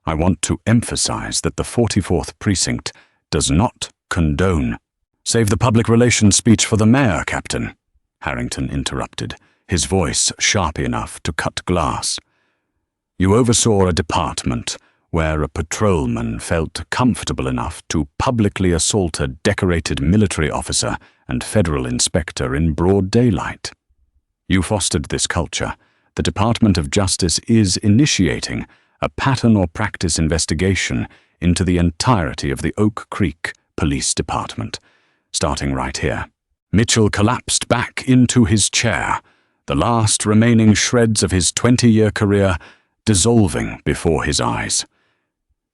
I want to emphasize that the 44th Precinct does not condone. Save the public relations speech for the mayor, Captain," Harrington interrupted, his voice sharp enough to cut glass. "You oversaw a department where a patrolman felt comfortable enough to publicly assault a decorated military officer and federal inspector in broad daylight. You fostered this culture. The Department of Justice is initiating a pattern or practice investigation into the entirety of the Oak Creek Police Department, starting right here." Mitchell collapsed back into his chair, the last remaining shreds of his 20-year career dissolving before his eyes.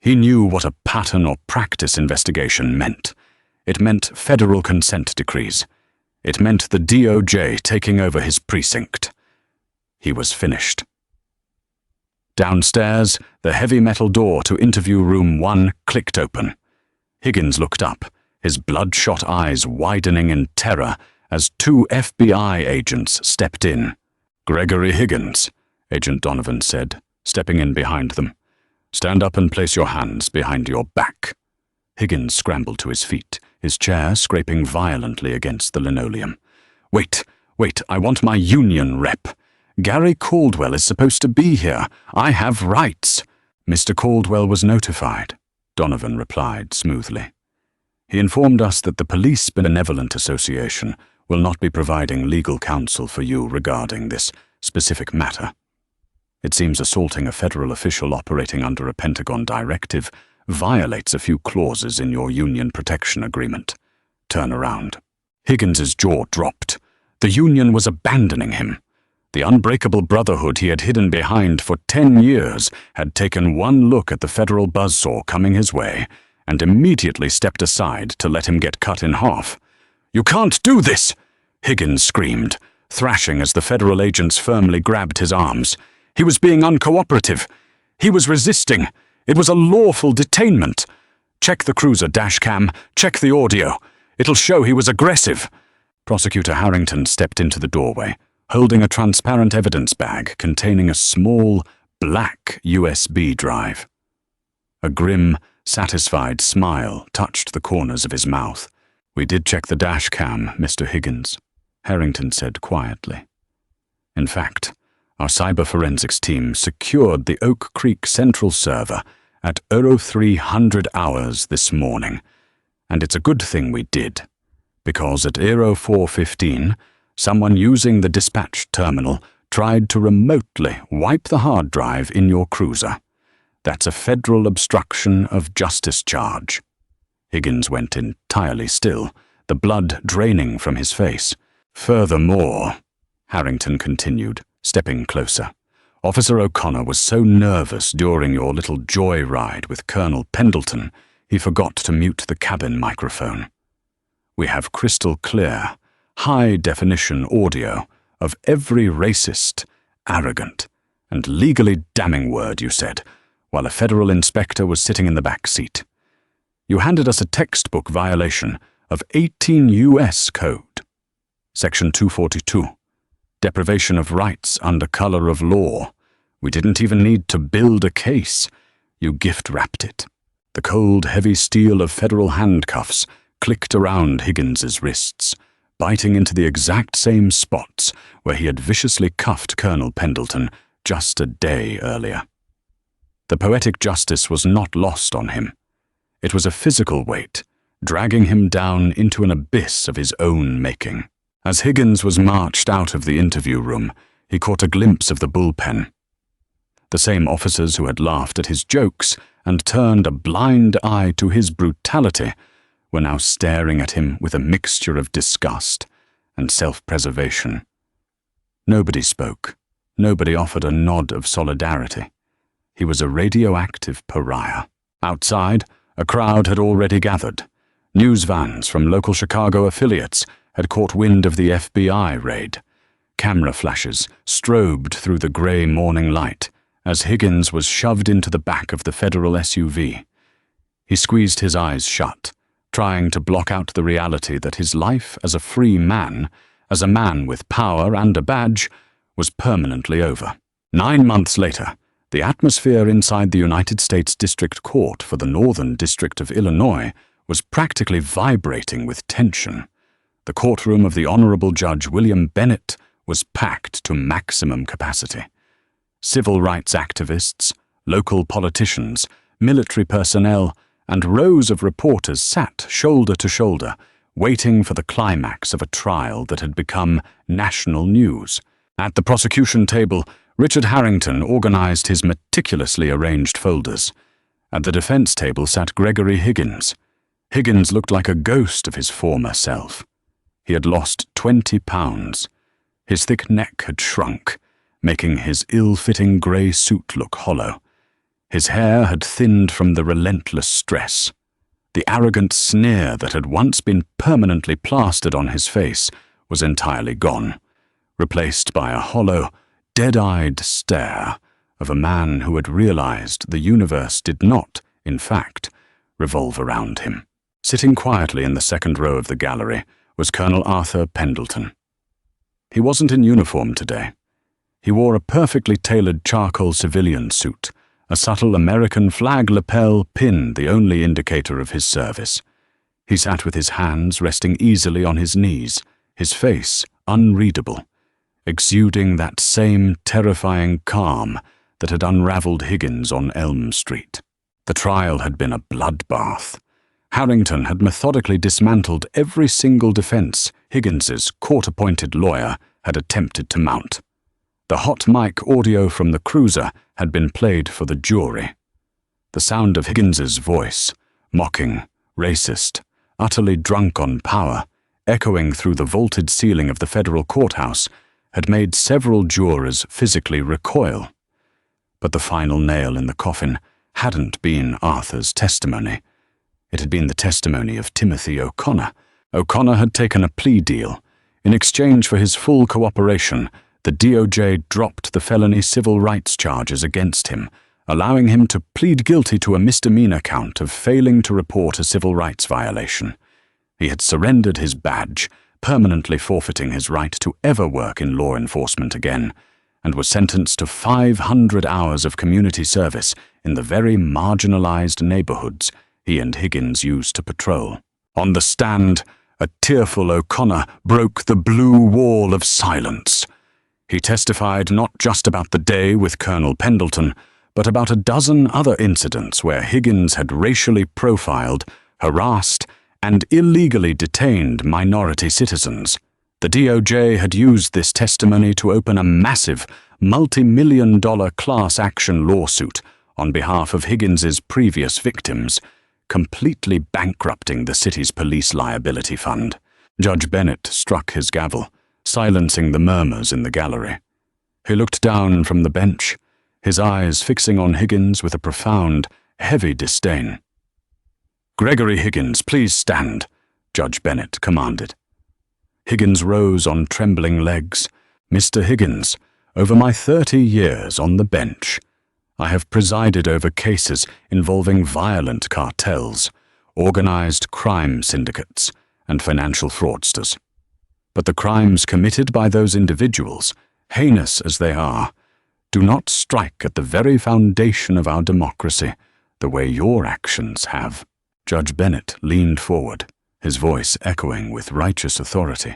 He knew what a pattern or practice investigation meant. It meant federal consent decrees. It meant the DOJ taking over his precinct. He was finished. Downstairs, the heavy metal door to interview room 1 clicked open. Higgins looked up, his bloodshot eyes widening in terror as 2 FBI agents stepped in. "Gregory Higgins," Agent Donovan said, stepping in behind them. "Stand up and place your hands behind your back." Higgins scrambled to his feet, his chair scraping violently against the linoleum. Wait, I want my union rep. Gary Caldwell is supposed to be here. I have rights." "Mr. Caldwell was notified," Donovan replied smoothly. "He informed us that the Police Benevolent Association will not be providing legal counsel for you regarding this specific matter. It seems assaulting a federal official operating under a Pentagon directive violates a few clauses in your union protection agreement. Turn around." Higgins's jaw dropped. The union was abandoning him. The unbreakable brotherhood he had hidden behind for 10 years had taken one look at the federal buzzsaw coming his way and immediately stepped aside to let him get cut in half. "You can't do this!" Higgins screamed, thrashing as the federal agents firmly grabbed his arms. He was being uncooperative. He was resisting. It was a lawful detainment. "Check the cruiser dash cam. Check the audio. It'll show he was aggressive." Prosecutor Harrington stepped into the doorway, holding a transparent evidence bag containing a small, black USB drive. A grim, satisfied smile touched the corners of his mouth. "We did check the dash cam, Mr. Higgins," Harrington said quietly. "In fact, our cyber forensics team secured the Oak Creek Central server at 0300 hours this morning, and it's a good thing we did, because at 0415, someone using the dispatch terminal tried to remotely wipe the hard drive in your cruiser. That's a federal obstruction of justice charge." Higgins went entirely still, the blood draining from his face. "Furthermore," Harrington continued, stepping closer, "Officer O'Connor was so nervous during your little joyride with Colonel Pendleton, he forgot to mute the cabin microphone. We have crystal clear, high-definition audio of every racist, arrogant, and legally damning word you said, while a federal inspector was sitting in the back seat. You handed us a textbook violation of 18 U.S. Code. Section 242. Deprivation of rights under color of law. We didn't even need to build a case. You gift-wrapped it." The cold, heavy steel of federal handcuffs clicked around Higgins's wrists, biting into the exact same spots where he had viciously cuffed Colonel Pendleton just a day earlier. The poetic justice was not lost on him. It was a physical weight, dragging him down into an abyss of his own making. As Higgins was marched out of the interview room, he caught a glimpse of the bullpen. The same officers who had laughed at his jokes and turned a blind eye to his brutality were now staring at him with a mixture of disgust and self-preservation. Nobody spoke. Nobody offered a nod of solidarity. He was a radioactive pariah. Outside, a crowd had already gathered. News vans from local Chicago affiliates had caught wind of the FBI raid. Camera flashes strobed through the grey morning light as Higgins was shoved into the back of the federal SUV. He squeezed his eyes shut, trying to block out the reality that his life as a free man, as a man with power and a badge, was permanently over. 9 months later, the atmosphere inside the United States District Court for the Northern District of Illinois was practically vibrating with tension. The courtroom of the Honorable Judge William Bennett was packed to maximum capacity. Civil rights activists, local politicians, military personnel, and rows of reporters sat shoulder to shoulder, waiting for the climax of a trial that had become national news. At the prosecution table, Richard Harrington organized his meticulously arranged folders. At the defense table sat Gregory Higgins. Higgins looked like a ghost of his former self. He had lost 20 pounds. His thick neck had shrunk, making his ill-fitting grey suit look hollow. His hair had thinned from the relentless stress. The arrogant sneer that had once been permanently plastered on his face was entirely gone, replaced by a hollow, dead-eyed stare of a man who had realized the universe did not, in fact, revolve around him. Sitting quietly in the second row of the gallery was Colonel Arthur Pendleton. He wasn't in uniform today. He wore a perfectly tailored charcoal civilian suit, a subtle American flag lapel pin the only indicator of his service. He sat with his hands resting easily on his knees, his face unreadable, exuding that same terrifying calm that had unraveled Higgins on Elm Street. The trial had been a bloodbath. Harrington had methodically dismantled every single defense Higgins's court-appointed lawyer had attempted to mount. The hot mic audio from the cruiser had been played for the jury. The sound of Higgins's voice, mocking, racist, utterly drunk on power, echoing through the vaulted ceiling of the federal courthouse, had made several jurors physically recoil. But the final nail in the coffin hadn't been Arthur's testimony. It had been the testimony of Timothy O'Connor. O'Connor had taken a plea deal. In exchange for his full cooperation, the DOJ dropped the felony civil rights charges against him, allowing him to plead guilty to a misdemeanor count of failing to report a civil rights violation. He had surrendered his badge, permanently forfeiting his right to ever work in law enforcement again, and was sentenced to 500 hours of community service in the very marginalized neighborhoods he and Higgins used to patrol. On the stand, a tearful O'Connor broke the blue wall of silence. He testified not just about the day with Colonel Pendleton, but about a dozen other incidents where Higgins had racially profiled, harassed, and illegally detained minority citizens. The DOJ had used this testimony to open a massive, multi-million-dollar class action lawsuit on behalf of Higgins's previous victims, completely bankrupting the city's police liability fund. Judge Bennett struck his gavel, silencing the murmurs in the gallery. He looked down from the bench, his eyes fixing on Higgins with a profound, heavy disdain. "Gregory Higgins, please stand," Judge Bennett commanded. Higgins rose on trembling legs. "Mr. Higgins, over my 30 years on the bench, I have presided over cases involving violent cartels, organized crime syndicates, and financial fraudsters. But the crimes committed by those individuals, heinous as they are, do not strike at the very foundation of our democracy the way your actions have." Judge Bennett leaned forward, his voice echoing with righteous authority.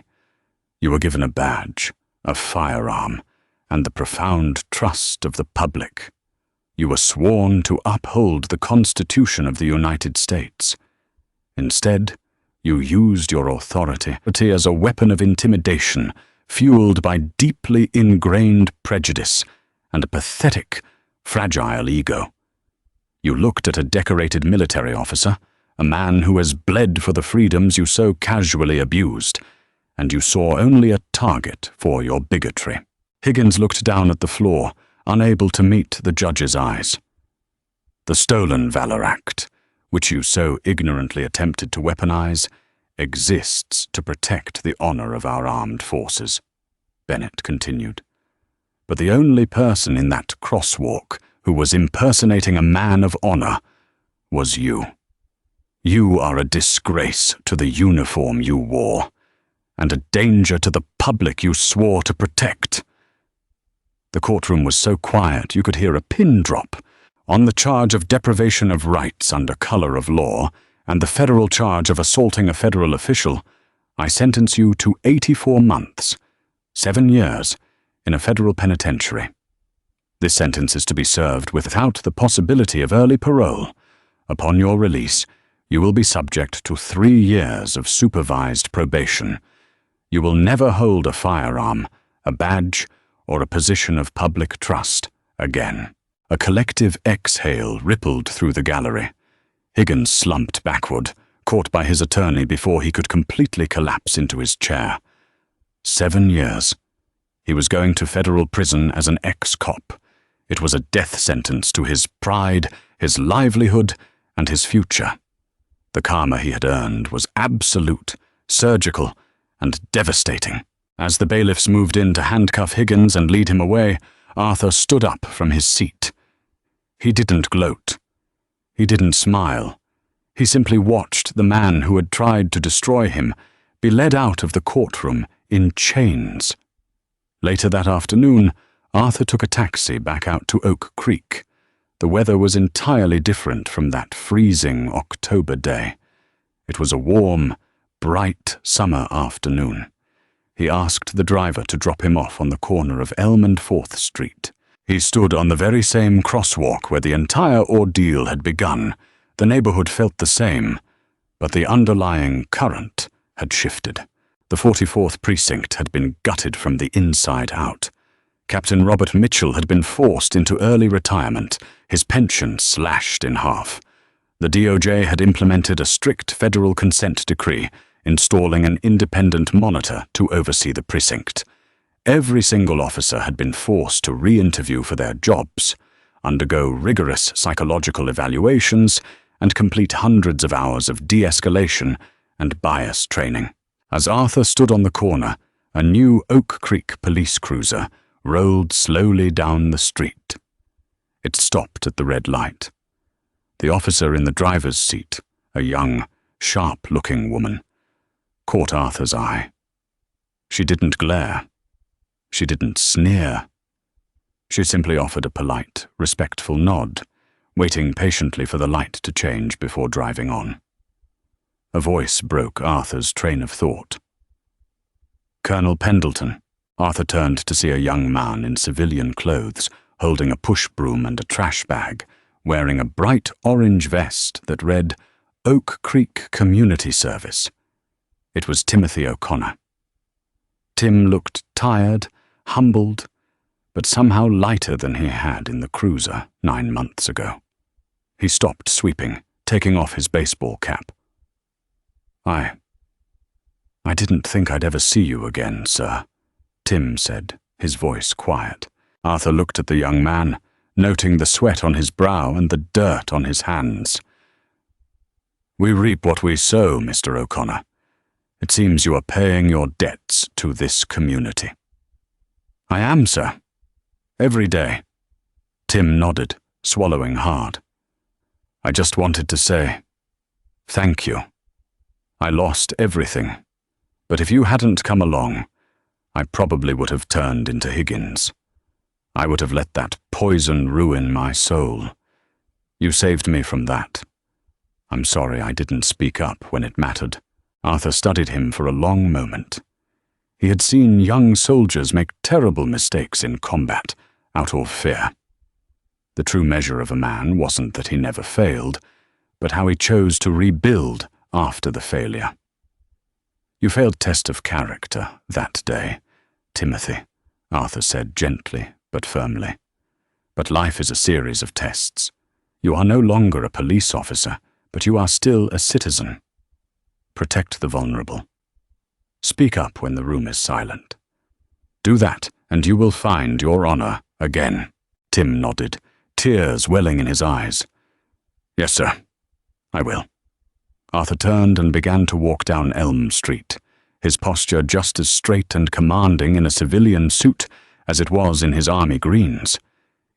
"You were given a badge, a firearm, and the profound trust of the public. You were sworn to uphold the Constitution of the United States. Instead, you used your authority as a weapon of intimidation, fueled by deeply ingrained prejudice and a pathetic, fragile ego. You looked at a decorated military officer, a man who has bled for the freedoms you so casually abused, and you saw only a target for your bigotry." Higgins looked down at the floor, unable to meet the judge's eyes. "The Stolen Valor Act, which you so ignorantly attempted to weaponize, exists to protect the honor of our armed forces," Bennett continued. "But the only person in that crosswalk who was impersonating a man of honor was you. You are a disgrace to the uniform you wore, and a danger to the public you swore to protect." The courtroom was so quiet you could hear a pin drop. On the charge of deprivation of rights under color of law, and the federal charge of assaulting a federal official, I sentence you to 84 months, 7 years, in a federal penitentiary. This sentence is to be served without the possibility of early parole. Upon your release, you will be subject to 3 years of supervised probation. You will never hold a firearm, a badge, or a position of public trust again. A collective exhale rippled through the gallery. Higgins slumped backward, caught by his attorney before he could completely collapse into his chair. 7 years. He was going to federal prison as an ex-cop. It was a death sentence to his pride, his livelihood, and his future. The karma he had earned was absolute, surgical, and devastating. As the bailiffs moved in to handcuff Higgins and lead him away, Arthur stood up from his seat. He didn't gloat. He didn't smile. He simply watched the man who had tried to destroy him be led out of the courtroom in chains. Later that afternoon, Arthur took a taxi back out to Oak Creek. The weather was entirely different from that freezing October day. It was a warm, bright summer afternoon. He asked the driver to drop him off on the corner of Elm and 4th Street. He stood on the very same crosswalk where the entire ordeal had begun. The neighborhood felt the same, but the underlying current had shifted. The 44th Precinct had been gutted from the inside out. Captain Robert Mitchell had been forced into early retirement, his pension slashed in half. The DOJ had implemented a strict federal consent decree, installing an independent monitor to oversee the precinct. Every single officer had been forced to re-interview for their jobs, undergo rigorous psychological evaluations, and complete hundreds of hours of de-escalation and bias training. As Arthur stood on the corner, a new Oak Creek police cruiser rolled slowly down the street. It stopped at the red light. The officer in the driver's seat, a young, sharp-looking woman, caught Arthur's eye. She didn't glare. She didn't sneer. She simply offered a polite, respectful nod, waiting patiently for the light to change before driving on. A voice broke Arthur's train of thought. "Colonel Pendleton." Arthur turned to see a young man in civilian clothes, holding a push broom and a trash bag, wearing a bright orange vest that read Oak Creek Community Service. It was Timothy O'Connor. Tim looked tired, humbled, but somehow lighter than he had in the cruiser 9 months ago. He stopped sweeping, taking off his baseball cap. I didn't think I'd ever see you again, sir," Tim said, his voice quiet. Arthur looked at the young man, noting the sweat on his brow and the dirt on his hands. "We reap what we sow, Mr. O'Connor. It seems you are paying your debts to this community." "I am, sir. Every day." Tim nodded, swallowing hard. "I just wanted to say, thank you. I lost everything, but if you hadn't come along, I probably would have turned into Higgins. I would have let that poison ruin my soul. You saved me from that. I'm sorry I didn't speak up when it mattered." Arthur studied him for a long moment. He had seen young soldiers make terrible mistakes in combat, out of fear. The true measure of a man wasn't that he never failed, but how he chose to rebuild after the failure. "You failed test of character that day, Timothy," Arthur said gently but firmly. "But life is a series of tests. You are no longer a police officer, but you are still a citizen. Protect the vulnerable. Speak up when the room is silent. Do that, and you will find your honor again." Tim nodded, tears welling in his eyes. "Yes, sir. I will." Arthur turned and began to walk down Elm Street, his posture just as straight and commanding in a civilian suit as it was in his army greens.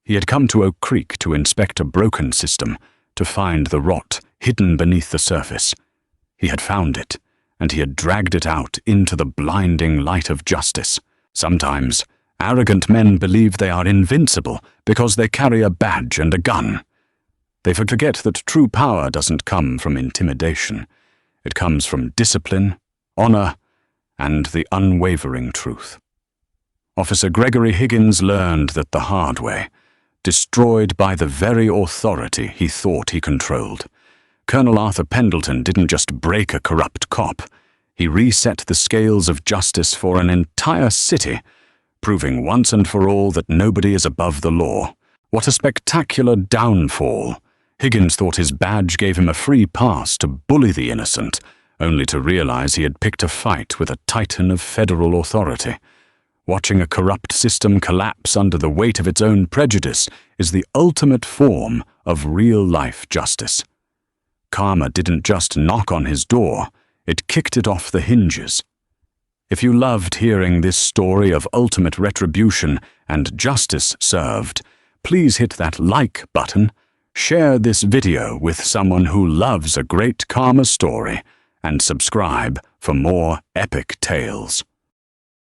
He had come to Oak Creek to inspect a broken system, to find the rot hidden beneath the surface. He had found it, and he had dragged it out into the blinding light of justice. Sometimes, arrogant men believe they are invincible because they carry a badge and a gun. They forget that true power doesn't come from intimidation. It comes from discipline, honor, and the unwavering truth. Officer Gregory Higgins learned that the hard way, destroyed by the very authority he thought he controlled. Colonel Arthur Pendleton didn't just break a corrupt cop, he reset the scales of justice for an entire city, proving once and for all that nobody is above the law. What a spectacular downfall! Higgins thought his badge gave him a free pass to bully the innocent, only to realize he had picked a fight with a titan of federal authority. Watching a corrupt system collapse under the weight of its own prejudice is the ultimate form of real-life justice. Karma didn't just knock on his door, it kicked it off the hinges. If you loved hearing this story of ultimate retribution and justice served, please hit that like button, share this video with someone who loves a great karma story, and subscribe for more epic tales.